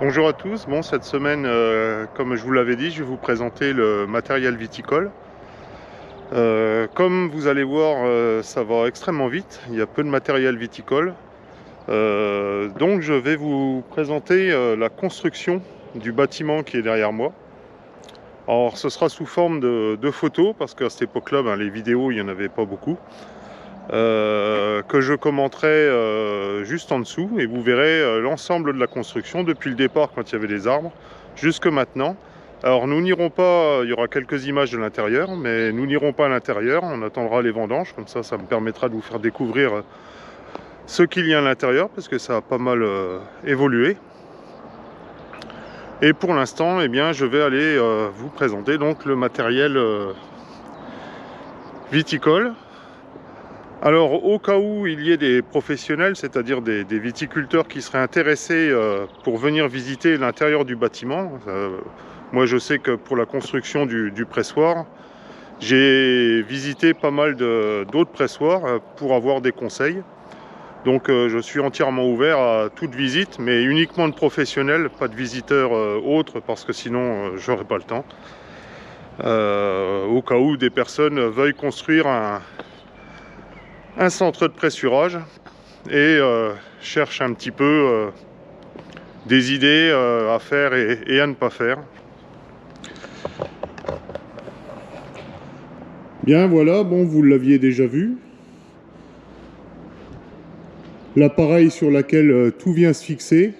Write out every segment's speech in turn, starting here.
Bonjour à tous, bon cette semaine comme je vous l'avais dit, je vais vous présenter le matériel viticole. Comme vous allez voir, ça va extrêmement vite, il y a peu de matériel viticole. Donc je vais vous présenter la construction du bâtiment qui est derrière moi. Alors ce sera sous forme de photos, parce qu'à cette époque-là, les vidéos, il n'y en avait pas beaucoup. Que je commenterai juste en dessous, et vous verrez l'ensemble de la construction depuis le départ quand il y avait des arbres jusque maintenant. Alors nous n'irons pas, il y aura quelques images de l'intérieur, mais nous n'irons pas à l'intérieur, on attendra les vendanges, comme ça me permettra de vous faire découvrir ce qu'il y a à l'intérieur, parce que ça a pas mal évolué. Et pour l'instant, eh bien, je vais aller vous présenter donc le matériel viticole. Alors au cas où il y ait des professionnels, c'est-à-dire des viticulteurs qui seraient intéressés pour venir visiter l'intérieur du bâtiment, moi je sais que pour la construction du pressoir, j'ai visité pas mal d'autres pressoirs pour avoir des conseils. Donc je suis entièrement ouvert à toute visite, mais uniquement de professionnels, pas de visiteurs autres, parce que sinon j'aurais pas le temps. Au cas où des personnes veuillent construire un centre de pressurage et cherche un petit peu des idées à faire et à ne pas faire. Bien voilà, bon, vous l'aviez déjà vu. L'appareil sur lequel tout vient se fixer,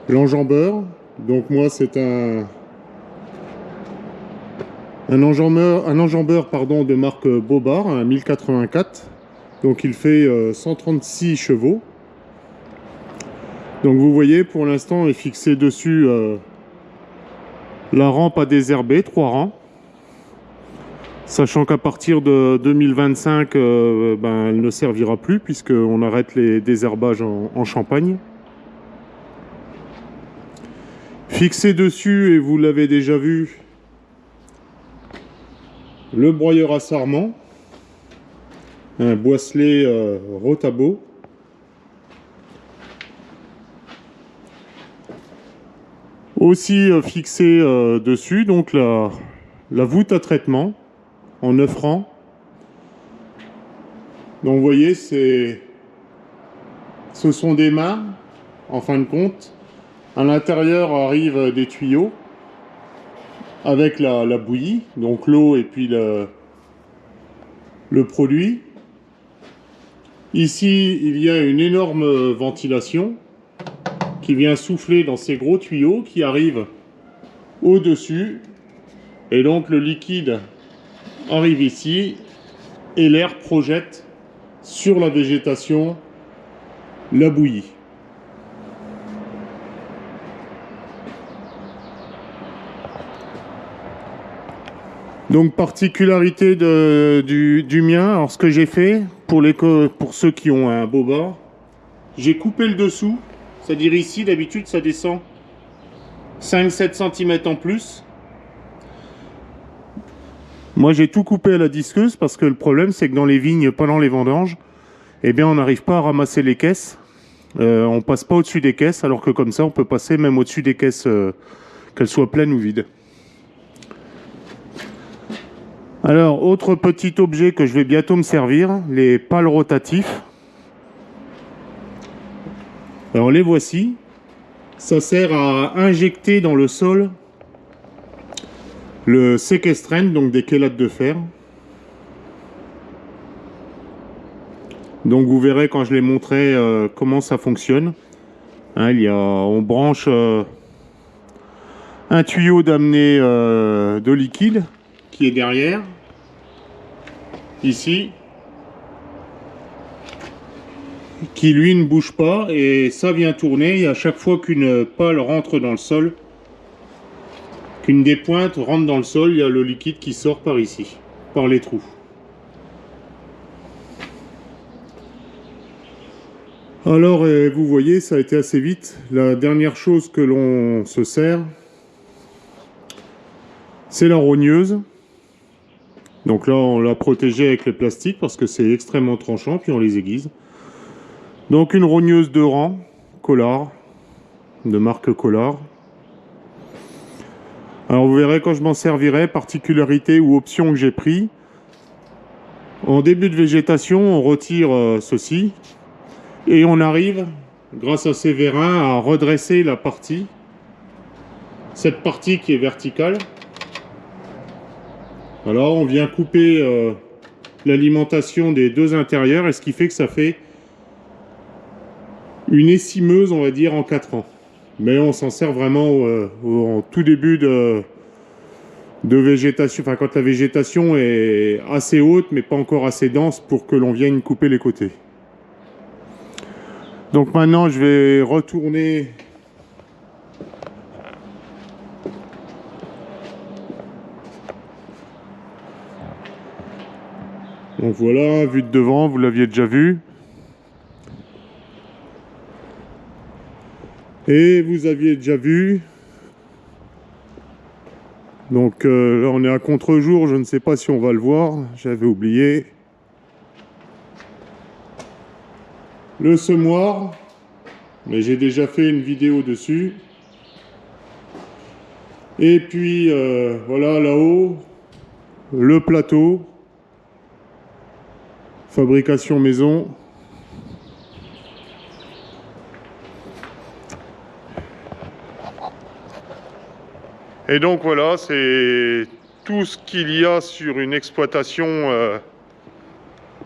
l'enjambeur. Donc moi c'est un enjambeur pardon, de marque Bobard, un 1084. Donc il fait 136 chevaux. Donc vous voyez, pour l'instant est fixé dessus la rampe à désherber, 3 rangs. Sachant qu'à partir de 2025, elle ne servira plus, puisqu'on arrête les désherbages en Champagne. Fixé dessus, et vous l'avez déjà vu, le broyeur à sarment, un boisselet Rotabo. Aussi fixé dessus, donc la voûte à traitement en 9 rangs. Donc vous voyez, ce sont des mains, en fin de compte. À l'intérieur arrivent des tuyaux avec la bouillie, donc l'eau et puis le produit. Ici, il y a une énorme ventilation qui vient souffler dans ces gros tuyaux qui arrivent au-dessus. Et donc le liquide arrive ici et l'air projette sur la végétation la bouillie. Donc particularité du mien, alors ce que j'ai fait pour ceux qui ont un Bobard, j'ai coupé le dessous, c'est-à-dire ici d'habitude ça descend 5-7 cm en plus. Moi j'ai tout coupé à la disqueuse parce que le problème c'est que dans les vignes pendant les vendanges, eh bien on n'arrive pas à ramasser les caisses, on passe pas au-dessus des caisses, alors que comme ça on peut passer même au-dessus des caisses, qu'elles soient pleines ou vides. Alors, autre petit objet que je vais bientôt me servir, les pales rotatifs. Alors les voici. Ça sert à injecter dans le sol le séquestrène, donc des chélates de fer. Donc vous verrez quand je les montrerai comment ça fonctionne. Hein, on branche un tuyau d'amener de liquide qui est derrière, ici, qui lui ne bouge pas, et ça vient tourner, et à chaque fois qu'une pale rentre dans le sol, qu'une des pointes rentre dans le sol, il y a le liquide qui sort par ici, par les trous. Alors vous voyez, ça a été assez vite. La dernière chose que l'on se sert, c'est la rogneuse. Donc là, on l'a protégé avec le plastique parce que c'est extrêmement tranchant, puis on les aiguise. Donc une rogneuse de rang, collard, de marque Collard. Alors vous verrez quand je m'en servirai, particularité ou option que j'ai pris. En début de végétation, on retire ceci et on arrive, grâce à ces vérins, à redresser la partie, cette partie qui est verticale. Alors on vient couper l'alimentation des deux intérieurs, et ce qui fait que ça fait une essimeuse, on va dire, en 4 ans. Mais on s'en sert vraiment en tout début de végétation, enfin quand la végétation est assez haute mais pas encore assez dense pour que l'on vienne couper les côtés. Donc maintenant je vais retourner donc voilà, vue de devant, vous l'aviez déjà vu. Et vous aviez déjà vu. Donc là on est à contre-jour, je ne sais pas si on va le voir, j'avais oublié. Le semoir, mais j'ai déjà fait une vidéo dessus. Et puis voilà là-haut, le plateau, fabrication maison. Et donc voilà, c'est tout ce qu'il y a sur une exploitation,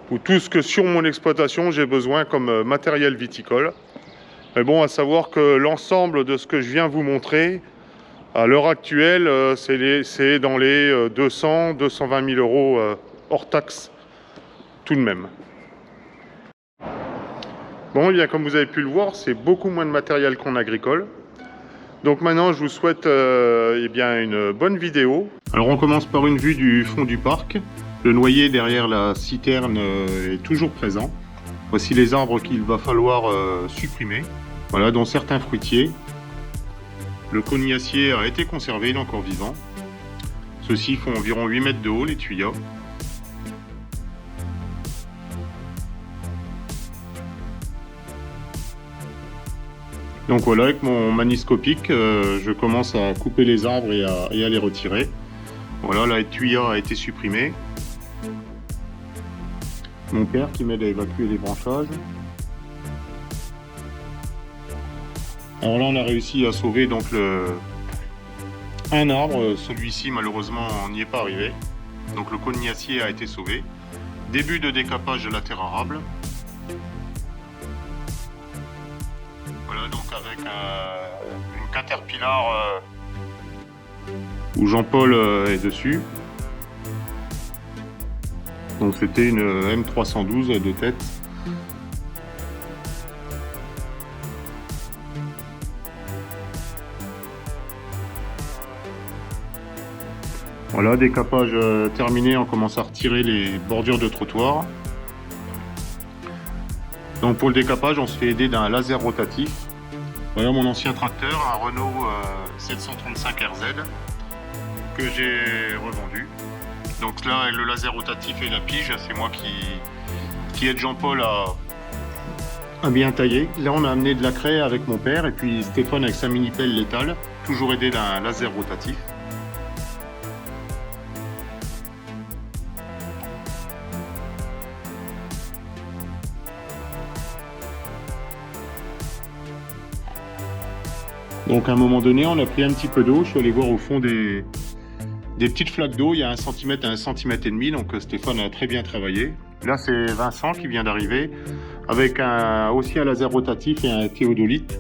ou tout ce que sur mon exploitation j'ai besoin comme matériel viticole. Mais bon, à savoir que l'ensemble de ce que je viens vous montrer, à l'heure actuelle, c'est dans les 200-220 000 euros hors taxe, tout de même. Bon, et bien comme vous avez pu le voir, c'est beaucoup moins de matériel qu'en agricole. Donc maintenant je vous souhaite eh bien une bonne vidéo. Alors on commence par une vue du fond du parc. Le noyer derrière la citerne est toujours présent. Voici les arbres qu'il va falloir supprimer. Voilà, dont certains fruitiers. Le cognacier a été conservé, il est encore vivant. Ceux-ci font environ 8 mètres de haut, les tuyaux. Donc voilà, avec mon maniscopique, je commence à couper les arbres et à les retirer. Voilà, la tuyau a été supprimé. Mon père qui m'aide à évacuer les branchages. Alors là, on a réussi à sauver donc un arbre. Celui-ci, malheureusement, on n'y est pas arrivé. Donc le cognacier a été sauvé. Début de décapage de la terre arable. Voilà, donc avec une Caterpillar où Jean-Paul est dessus. Donc c'était une M312 de tête. Voilà, décapage terminé, on commence à retirer les bordures de trottoir. Donc pour le décapage, on se fait aider d'un laser rotatif. Voilà mon ancien tracteur, un Renault 735 RZ que j'ai revendu. Donc là, avec le laser rotatif et la pige, c'est moi qui aide Jean-Paul à bien tailler. Là, on a amené de la craie avec mon père et puis Stéphane avec sa mini pelle létale, toujours aidé d'un laser rotatif. Donc à un moment donné, on a pris un petit peu d'eau. Je suis allé voir au fond des petites flaques d'eau. Il y a 1 cm à 1,5 cm. Donc Stéphane a très bien travaillé. Là, c'est Vincent qui vient d'arriver avec aussi un laser rotatif et un théodolite.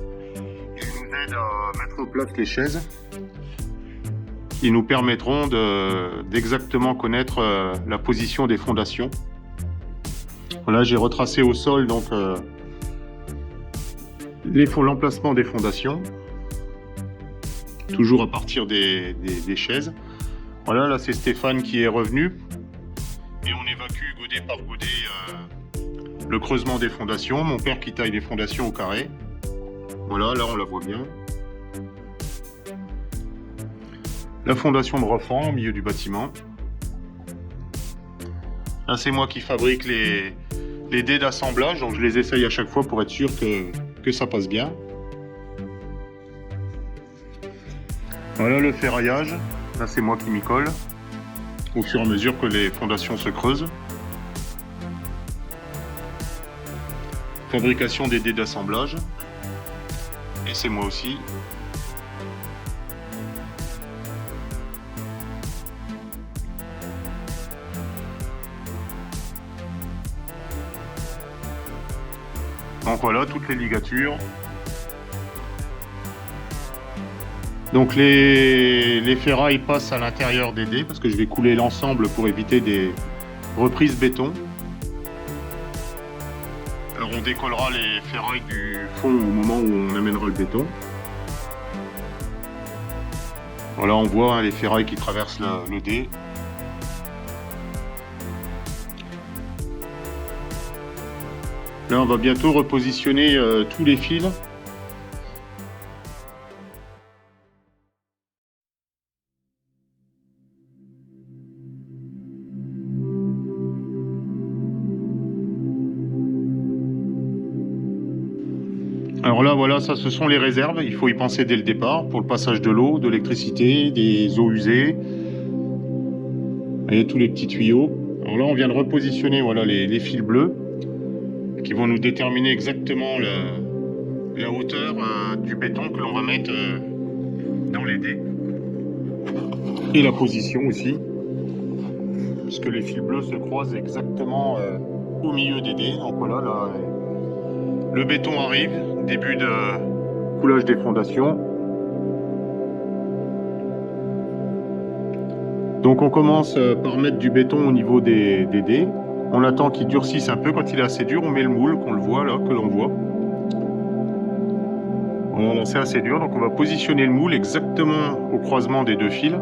Il nous aide à mettre en place les chaises. Ils nous permettront d'exactement connaître la position des fondations. Voilà, j'ai retracé au sol donc l'emplacement des fondations. Toujours à partir des chaises. Voilà, là c'est Stéphane qui est revenu. Et on évacue godet par godet le creusement des fondations. Mon père qui taille les fondations au carré. Voilà, là on la voit bien. La fondation de refend au milieu du bâtiment. Là c'est moi qui fabrique les dés d'assemblage. Donc je les essaye à chaque fois pour être sûr que ça passe bien. Voilà le ferraillage. Là, c'est moi qui m'y colle au fur et à mesure que les fondations se creusent. Fabrication des dés d'assemblage. Et c'est moi aussi. Donc voilà toutes les ligatures. Donc les ferrailles passent à l'intérieur des dés parce que je vais couler l'ensemble pour éviter des reprises béton. Alors on décollera les ferrailles du fond au moment où on amènera le béton. Voilà, on voit hein, les ferrailles qui traversent le dé. Là on va bientôt repositionner tous les fils. Alors là, voilà, ça, ce sont les réserves. Il faut y penser dès le départ pour le passage de l'eau, de l'électricité, des eaux usées. Et tous les petits tuyaux. Alors là, on vient de repositionner voilà, les fils bleus qui vont nous déterminer exactement la hauteur du béton que l'on va mettre dans les dés. Et la position aussi. Puisque les fils bleus se croisent exactement au milieu des dés. Donc voilà, là, le béton arrive. Début de coulage des fondations. Donc on commence par mettre du béton au niveau des dés. On attend qu'il durcisse un peu. Quand il est assez dur, on met le moule, qu'on le voit là, que l'on voit. Voilà, là c'est assez dur, donc on va positionner le moule exactement au croisement des deux fils.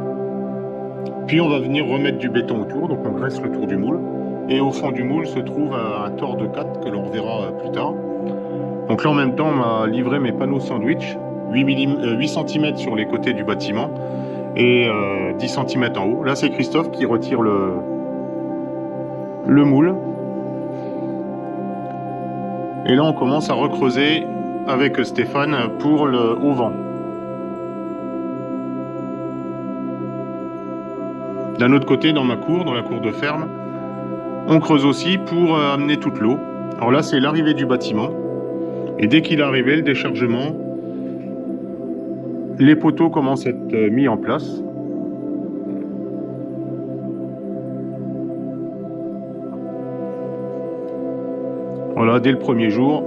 Puis on va venir remettre du béton autour, donc on graisse le tour du moule. Et au fond du moule se trouve un tore de 4 que l'on reverra plus tard. Donc là en même temps on m'a livré mes panneaux sandwich, 8 cm sur les côtés du bâtiment et 10 cm en haut. Là c'est Christophe qui retire le moule. Et là on commence à recreuser avec Stéphane pour le auvent. D'un autre côté dans ma cour, dans la cour de ferme, on creuse aussi pour amener toute l'eau. Alors là c'est l'arrivée du bâtiment. Et dès qu'il est arrivé, le déchargement, les poteaux commencent à être mis en place. Voilà, dès le premier jour.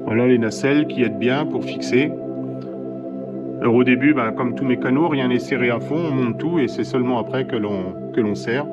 Voilà les nacelles qui aident bien pour fixer. Alors au début, comme tous mes canaux, rien n'est serré à fond, on monte tout et c'est seulement après que l'on serre.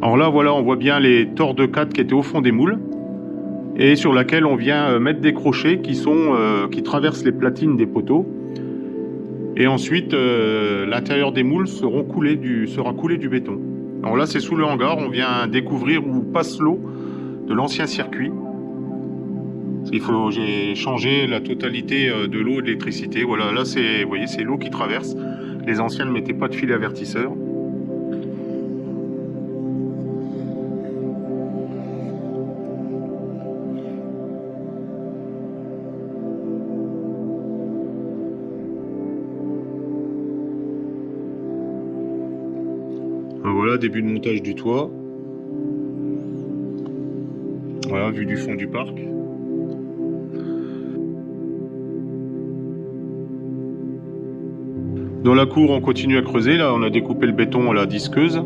Alors là, voilà, on voit bien les tores de 4 qui étaient au fond des moules et sur laquelle on vient mettre des crochets qui traversent les platines des poteaux. Et ensuite, l'intérieur des moules sera coulé du béton. Alors là, c'est sous le hangar, on vient découvrir où passe l'eau de l'ancien circuit. J'ai changé la totalité de l'eau et de l'électricité. Voilà, là, vous voyez, c'est l'eau qui traverse. Les anciens ne mettaient pas de filet avertisseur. Voilà, début de montage du toit. Voilà, vue du fond du parc. Dans la cour, on continue à creuser. Là, on a découpé le béton à la disqueuse.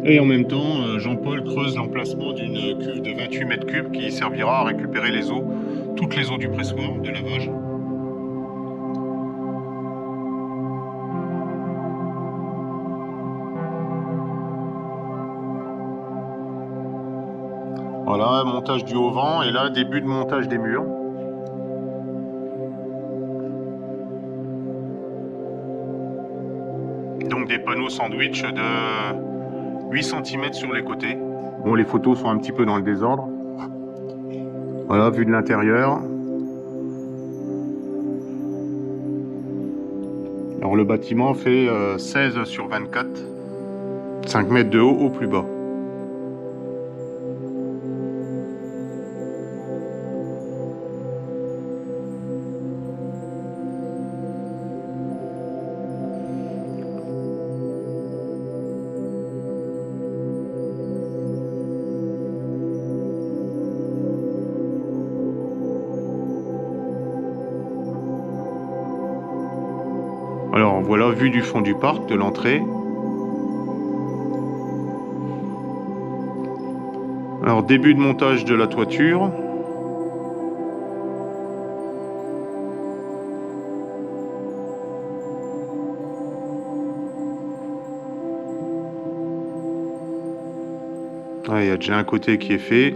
Et en même temps, Jean-Paul creuse l'emplacement d'une cuve de 28 mètres cubes qui servira à récupérer les eaux, toutes les eaux du pressoir de lavage. Voilà, montage du haut-vent, et là, début de montage des murs. Donc des panneaux sandwich de 8 cm sur les côtés. Bon, les photos sont un petit peu dans le désordre. Voilà, vue de l'intérieur. Alors le bâtiment fait 16 sur 24, 5 mètres de haut au plus bas. Alors voilà, vue du fond du parc, de l'entrée. Alors début de montage de la toiture. Il y a déjà un côté qui est fait.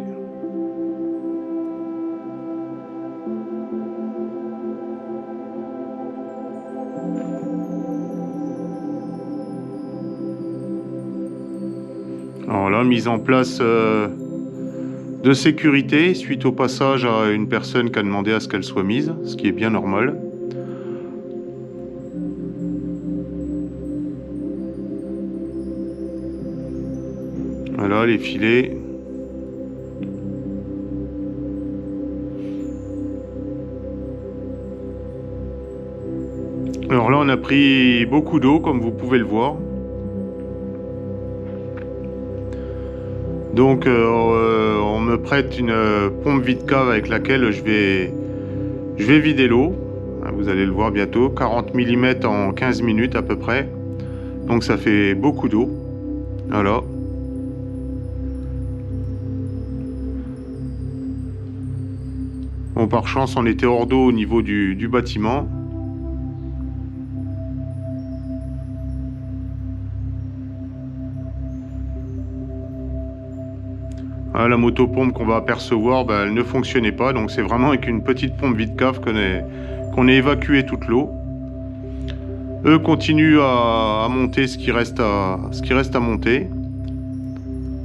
Alors là, mise en place de sécurité suite au passage à une personne qui a demandé à ce qu'elle soit mise, ce qui est bien normal. Voilà les filets. Alors là, on a pris beaucoup d'eau, comme vous pouvez le voir. Donc on me prête une pompe vide-cave avec laquelle je vais vider l'eau. Vous allez le voir bientôt, 40 mm en 15 minutes à peu près. Donc ça fait beaucoup d'eau. Voilà. Bon, par chance, on était hors d'eau au niveau du bâtiment. Ah, la motopompe qu'on va apercevoir, elle ne fonctionnait pas. Donc c'est vraiment avec une petite pompe vide-cave qu'on ait évacué toute l'eau. Eux continuent à monter ce qui reste à monter.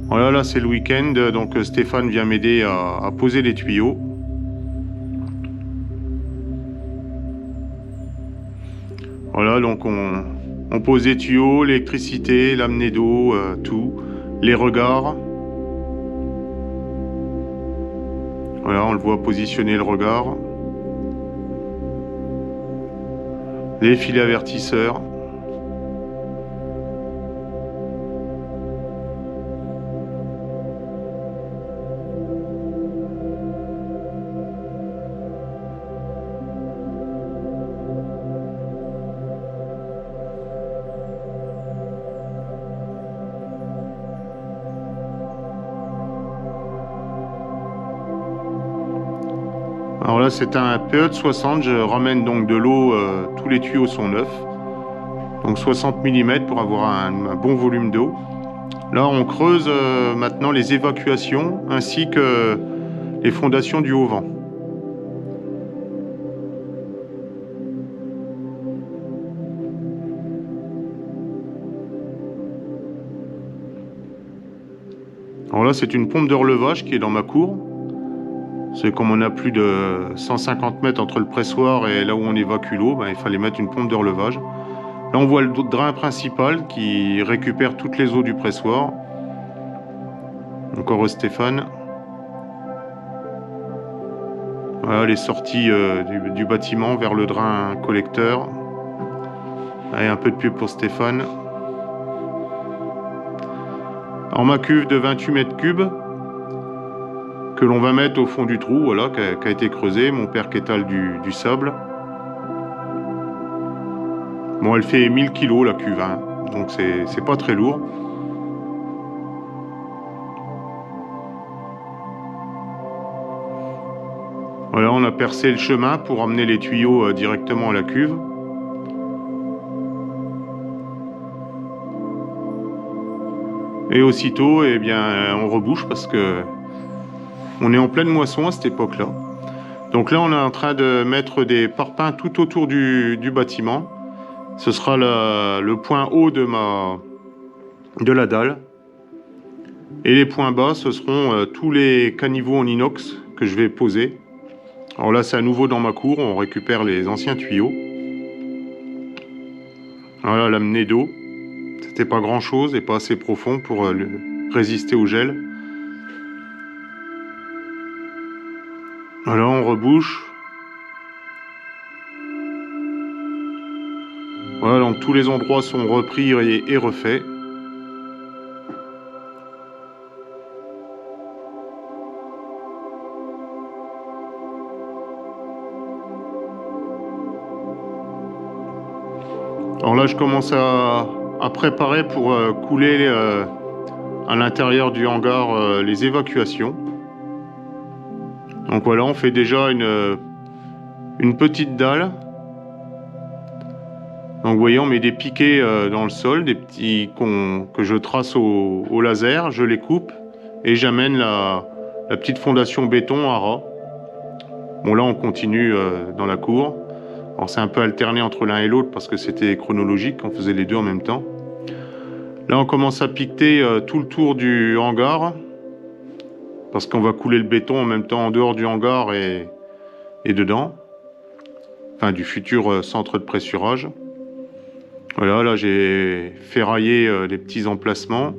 Voilà, là c'est le week-end, donc Stéphane vient m'aider à poser les tuyaux. Voilà, donc on pose les tuyaux, l'électricité, l'amener d'eau, tout, les regards. Voilà, on le voit positionner le regard. Les filets avertisseurs. Alors là c'est un PE de 60, je ramène donc de l'eau, tous les tuyaux sont neufs. Donc 60 mm pour avoir un bon volume d'eau. Là on creuse maintenant les évacuations ainsi que les fondations du haut-vent. Alors là c'est une pompe de relevage qui est dans ma cour. C'est comme on a plus de 150 mètres entre le pressoir et là où on évacue l'eau, il fallait mettre une pompe de relevage. Là on voit le drain principal qui récupère toutes les eaux du pressoir. Encore Stéphane. Voilà les sorties du bâtiment vers le drain collecteur. Allez, un peu de pub pour Stéphane. Alors ma cuve de 28 mètres cubes que l'on va mettre au fond du trou, voilà, qui a été creusé. Mon père qui étale du sable. Bon, elle fait 1000 kg la cuve, hein, donc c'est pas très lourd. Voilà, on a percé le chemin pour amener les tuyaux directement à la cuve. Et aussitôt, eh bien, on rebouche parce que On est en pleine moisson à cette époque-là. Donc là, on est en train de mettre des parpaings tout autour du bâtiment. Ce sera le point haut de la dalle. Et les points bas, ce seront tous les caniveaux en inox que je vais poser. Alors là, c'est à nouveau dans ma cour, on récupère les anciens tuyaux. Voilà l'amener d'eau. C'était pas grand chose et pas assez profond pour résister au gel. Voilà, on rebouche. Voilà, donc tous les endroits sont repris et refaits. Alors là, je commence à préparer pour couler à l'intérieur du hangar les évacuations. Donc voilà, on fait déjà une petite dalle. Donc vous voyez, on met des piquets dans le sol, des petits que je trace au laser, je les coupe et j'amène la petite fondation béton à ras. Bon là, on continue dans la cour. Alors c'est un peu alterné entre l'un et l'autre parce que c'était chronologique, on faisait les deux en même temps. Là on commence à piqueter tout le tour du hangar parce qu'on va couler le béton en même temps en dehors du hangar et dedans. Enfin du futur centre de pressurage. Voilà, là j'ai ferraillé les petits emplacements.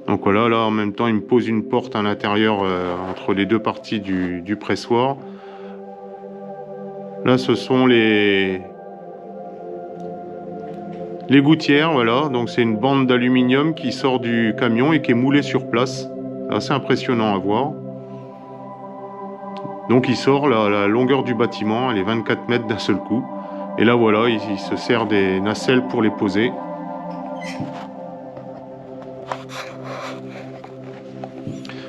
Donc voilà, là en même temps il me pose une porte à l'intérieur entre les deux parties du pressoir. Là ce sont les gouttières, voilà, donc c'est une bande d'aluminium qui sort du camion et qui est moulée sur place. C'est assez impressionnant à voir. Donc il sort la longueur du bâtiment, elle est 24 mètres d'un seul coup. Et là voilà, il se sert des nacelles pour les poser.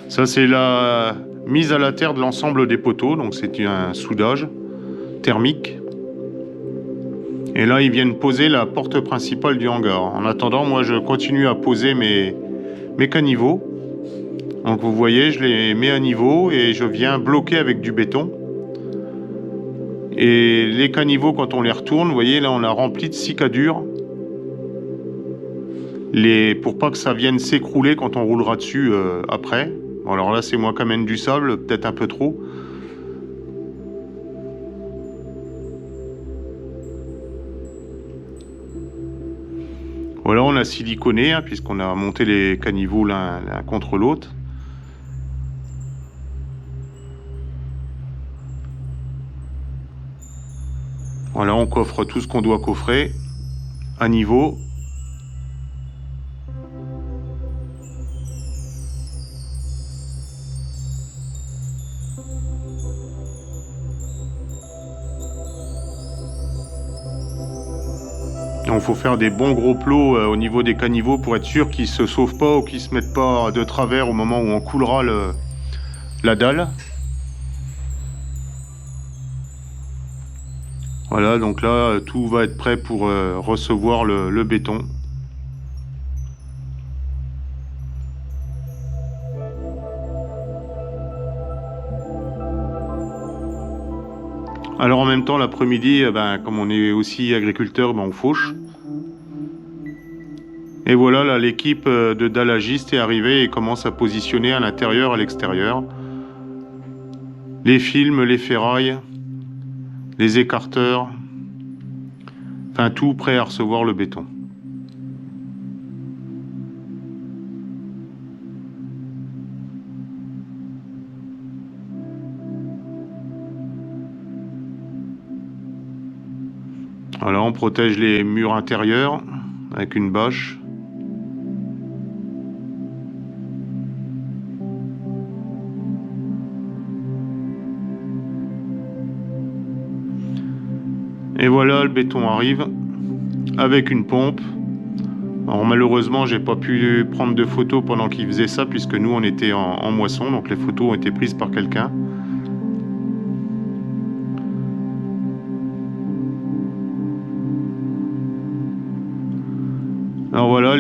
Ça c'est la mise à la terre de l'ensemble des poteaux, donc c'est un soudage thermique. Et là ils viennent poser la porte principale du hangar. En attendant, moi je continue à poser mes caniveaux. Donc vous voyez, je les mets à niveau et je viens bloquer avec du béton. Et les caniveaux, quand on les retourne, vous voyez là on a rempli de cicadures. Pour pas que ça vienne s'écrouler quand on roulera dessus après. Bon, alors là c'est moi qui amène du sable, peut-être un peu trop. Voilà, on a siliconé hein, puisqu'on a monté les caniveaux l'un contre l'autre. Voilà, on coffre tout ce qu'on doit coffrer à niveau. Il faut faire des bons gros plots au niveau des caniveaux pour être sûr qu'ils ne se sauvent pas ou qu'ils ne se mettent pas de travers au moment où on coulera la dalle. Voilà, donc là tout va être prêt pour recevoir le béton. Alors en même temps l'après-midi, comme on est aussi agriculteur, on fauche. Et voilà, là l'équipe de dallagistes est arrivée et commence à positionner à l'intérieur, à l'extérieur. Les films, les ferrailles, les écarteurs, enfin tout prêt à recevoir le béton. Voilà, on protège les murs intérieurs avec une bâche. Et voilà, le béton arrive avec une pompe. Alors malheureusement, j'ai pas pu prendre de photos pendant qu'il faisait ça puisque nous on était en moisson, donc les photos ont été prises par quelqu'un.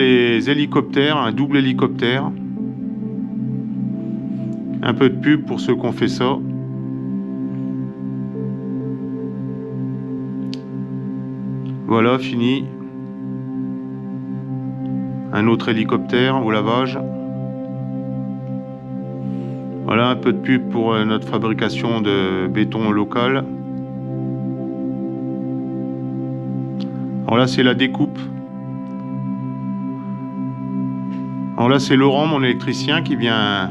les hélicoptères, un double hélicoptère. Un peu de pub pour ceux qui ont fait ça. Voilà, fini. Un autre hélicoptère au lavage. Voilà, un peu de pub pour notre fabrication de béton local. Alors là, c'est la découpe. Alors là, c'est Laurent, mon électricien, qui vient...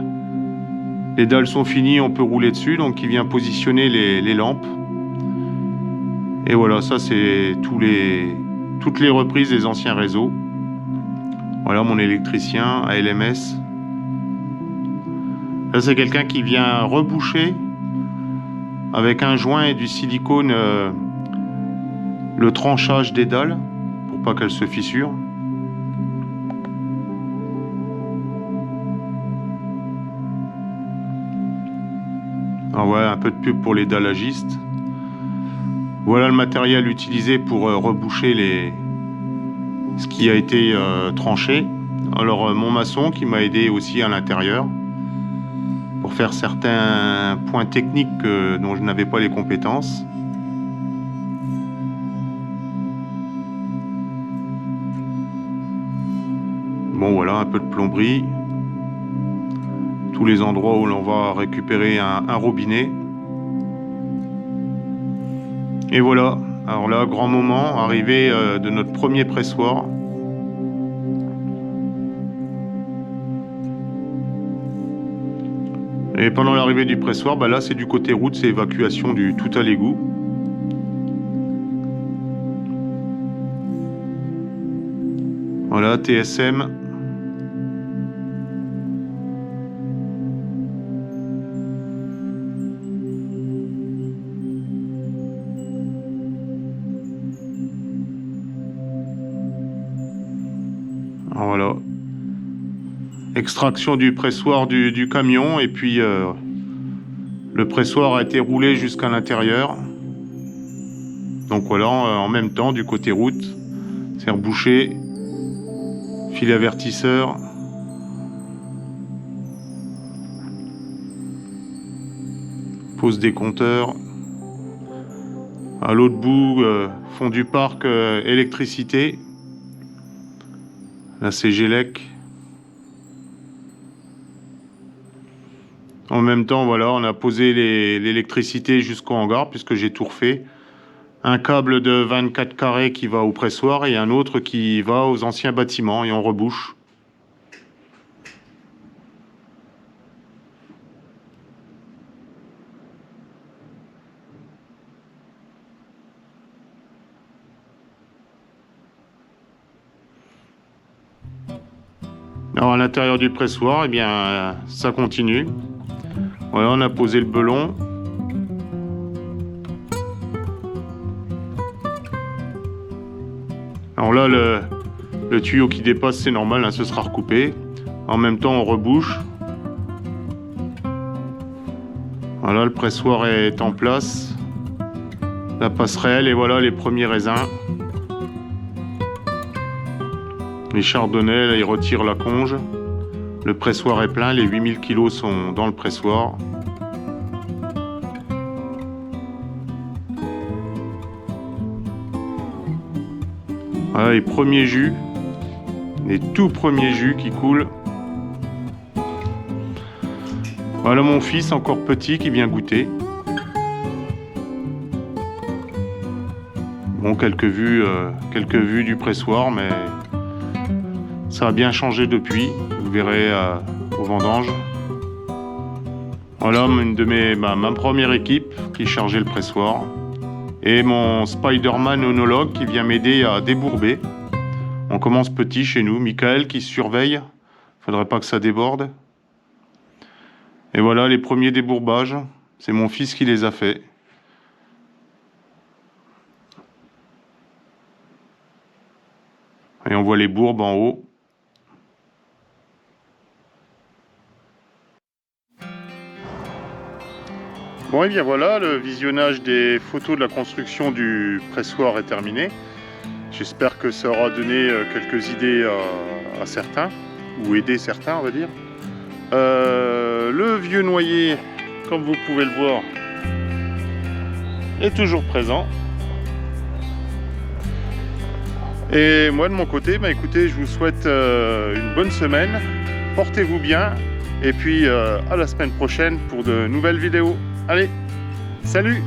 Les dalles sont finies, on peut rouler dessus, donc qui vient positionner les lampes. Et voilà, ça c'est toutes les reprises des anciens réseaux. Voilà mon électricien à LMS. Là, c'est quelqu'un qui vient reboucher avec un joint et du silicone le tranchage des dalles pour pas qu'elles se fissurent. Ah ouais, un peu de pub pour les dallagistes. Voilà le matériel utilisé pour reboucher ce qui a été tranché. Alors mon maçon qui m'a aidé aussi à l'intérieur pour faire certains points techniques dont je n'avais pas les compétences. Bon voilà, un peu de plomberie. Tous les endroits où l'on va récupérer un robinet. Et voilà, alors là, grand moment, arrivée de notre premier pressoir. Et pendant l'arrivée du pressoir, bah là c'est du côté route, c'est évacuation du tout à l'égout. Voilà, TSM. Alors voilà. Extraction du pressoir du camion et puis le pressoir a été roulé jusqu'à l'intérieur. Donc voilà, en même temps du côté route, c'est rebouché, fil avertisseur. Pose des compteurs. À l'autre bout, fond du parc, électricité. Là c'est Gélec. En même temps, voilà, on a posé l'électricité jusqu'au hangar puisque j'ai tout refait. Un câble de 24 carrés qui va au pressoir et un autre qui va aux anciens bâtiments et on rebouche. Alors à l'intérieur du pressoir, eh bien, ça continue. Voilà, on a posé le belon. Alors là, le tuyau qui dépasse, c'est normal, hein, ce sera recoupé. En même temps, on rebouche. Voilà, le pressoir est en place. La passerelle, et voilà les premiers raisins. Les chardonnays, là, ils retirent la conge. Le pressoir est plein, les 8000 kg sont dans le pressoir. Voilà les premiers jus, les tout premiers jus qui coulent. Voilà mon fils encore petit qui vient goûter. Bon, quelques vues du pressoir, mais ça a bien changé depuis. Vous verrez aux vendanges. Voilà ma première équipe qui chargeait le pressoir. Et mon Spider-Man onologue qui vient m'aider à débourber. On commence petit chez nous. Michael qui surveille. Faudrait pas que ça déborde. Et voilà les premiers débourbages. C'est mon fils qui les a fait. Et on voit les bourbes en haut. Bon, et bien voilà, le visionnage des photos de la construction du pressoir est terminé. J'espère que ça aura donné quelques idées à certains, ou aidé certains, on va dire. Le vieux noyer, comme vous pouvez le voir, est toujours présent. Et moi de mon côté, bah écoutez, je vous souhaite une bonne semaine, portez-vous bien, et puis à la semaine prochaine pour de nouvelles vidéos. Allez, salut!